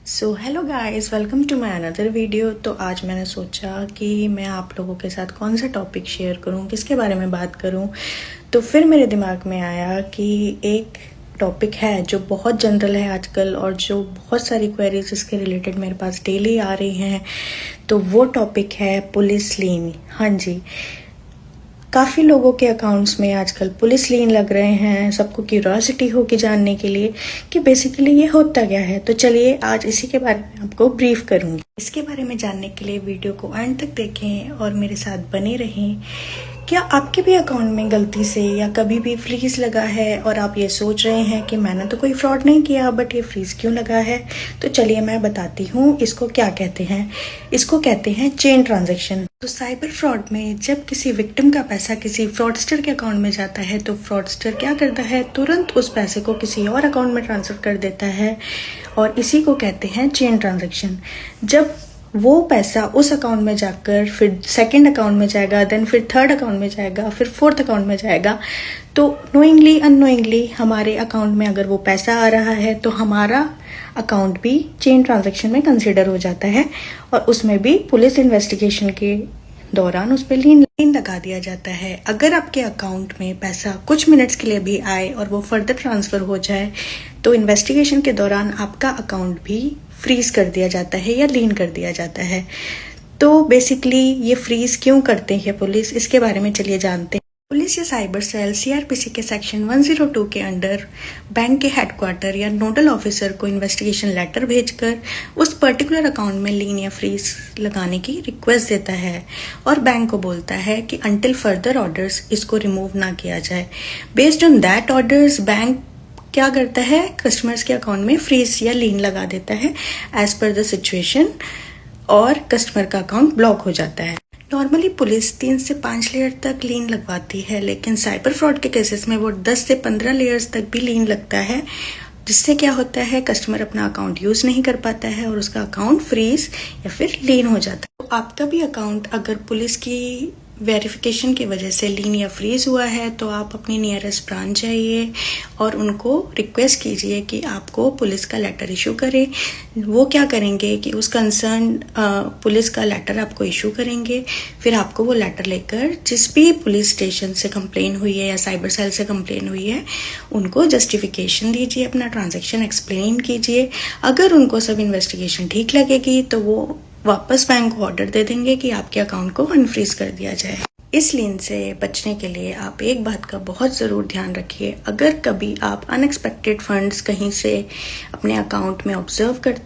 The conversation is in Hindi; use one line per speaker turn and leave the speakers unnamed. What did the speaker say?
So hello guys, welcome to my another video. तो आज मैंने सोचा कि मैं आप लोगों के साथ कौन सा टॉपिक शेयर करूं, किसके बारे में बात करूं। तो फिर मेरे दिमाग में आया कि एक टॉपिक है जो बहुत जनरल है आजकल और जो बहुत सारी क्वेरीज इसके रिलेटेड मेरे पास डेली आ रही हैं। तो वो टॉपिक है पुलिस लीन। हाँ जी, काफ़ी लोगों के अकाउंट्स में आजकल पुलिस लीन लग रहे हैं। सबको क्यूरियोसिटी होगी जानने के लिए कि बेसिकली ये होता क्या है। तो चलिए आज इसी के बारे में आपको ब्रीफ करूंगी। इसके बारे में जानने के लिए वीडियो को एंड तक देखें और मेरे साथ बने रहें। क्या आपके भी अकाउंट में गलती से या कभी भी फ्रीज लगा है और आप ये सोच रहे हैं कि मैंने तो कोई फ्रॉड नहीं किया बट ये फ्रीज क्यों लगा है? तो चलिए मैं बताती हूँ इसको क्या कहते हैं। इसको कहते हैं चेन ट्रांजैक्शन। तो साइबर फ्रॉड में जब किसी विक्टिम का पैसा किसी फ्रॉडस्टर के अकाउंट में जाता है तो फ्रॉडस्टर क्या करता है, तुरंत उस पैसे को किसी और अकाउंट में ट्रांसफर कर देता है और इसी को कहते हैं चेन ट्रांजैक्शन। जब वो पैसा उस अकाउंट में जाकर फिर सेकंड अकाउंट में जाएगा, देन फिर थर्ड अकाउंट में जाएगा, फिर फोर्थ अकाउंट में जाएगा, तो नोइंगली अननोइंगली हमारे अकाउंट में अगर वो पैसा आ रहा है तो हमारा अकाउंट भी चेन ट्रांजैक्शन में कंसिडर हो जाता है और उसमें भी पुलिस इन्वेस्टिगेशन के दौरान उस पर लीन लगा दिया जाता है। अगर आपके अकाउंट में पैसा कुछ मिनट्स के लिए भी आए और वो फर्दर ट्रांसफर हो जाए तो इन्वेस्टिगेशन के दौरान आपका अकाउंट भी फ्रीज कर दिया जाता है या लीन कर दिया जाता है। तो बेसिकली ये फ्रीज क्यों करते हैं पुलिस, इसके बारे में चलिए जानते हैं। पुलिस या साइबर सेल सीआरपीसी के सेक्शन 102 के अंडर बैंक के हेडक्वार्टर या नोडल ऑफिसर को इन्वेस्टिगेशन लेटर भेजकर उस पर्टिकुलर अकाउंट में लीन या फ्रीज लगाने की रिक्वेस्ट देता है और बैंक को बोलता है कि अंटिल फर्दर ऑर्डर्स इसको रिमूव ना किया जाए। Based on that orders bank क्या करता है, कस्टमर्स के अकाउंट में फ्रीज या लीन लगा देता है एज पर द सिचुएशन और कस्टमर का अकाउंट ब्लॉक हो जाता है। नॉर्मली पुलिस 3 से 5 लेयर तक लीन लगवाती है, लेकिन साइबर फ्रॉड के केसेस में वो 10 से 15 लेयर्स तक भी लीन लगता है, जिससे क्या होता है, कस्टमर अपना अकाउंट यूज नहीं कर पाता है और उसका अकाउंट फ्रीज या फिर लीन हो जाता है। तो आपका भी अकाउंट अगर पुलिस की वेरिफिकेशन की वजह से लीन या फ्रीज हुआ है तो आप अपनी नियरेस्ट ब्रांच जाइए और उनको रिक्वेस्ट कीजिए कि आपको पुलिस का लेटर इशू करें। वो क्या करेंगे कि उस कंसर्न पुलिस का लेटर आपको इशू करेंगे, फिर आपको वो लेटर लेकर जिस भी पुलिस स्टेशन से कंप्लेन हुई है या साइबर सेल से कंप्लेन हुई है उनको जस्टिफिकेशन दीजिए, अपना ट्रांजैक्शन एक्सप्लेन कीजिए। अगर उनको सब इन्वेस्टिगेशन ठीक लगेगी तो वो वापस बैंक को ऑर्डर दे देंगे कि आपके अकाउंट को अनफ्रीज कर दिया जाए। इस लीन से बचने के लिए आप एक बात का बहुत ज़रूर ध्यान रखिए। अगर कभी आप अनएक्सपेक्टेड फंड्स कहीं से अपने अकाउंट में ऑब्जर्व करते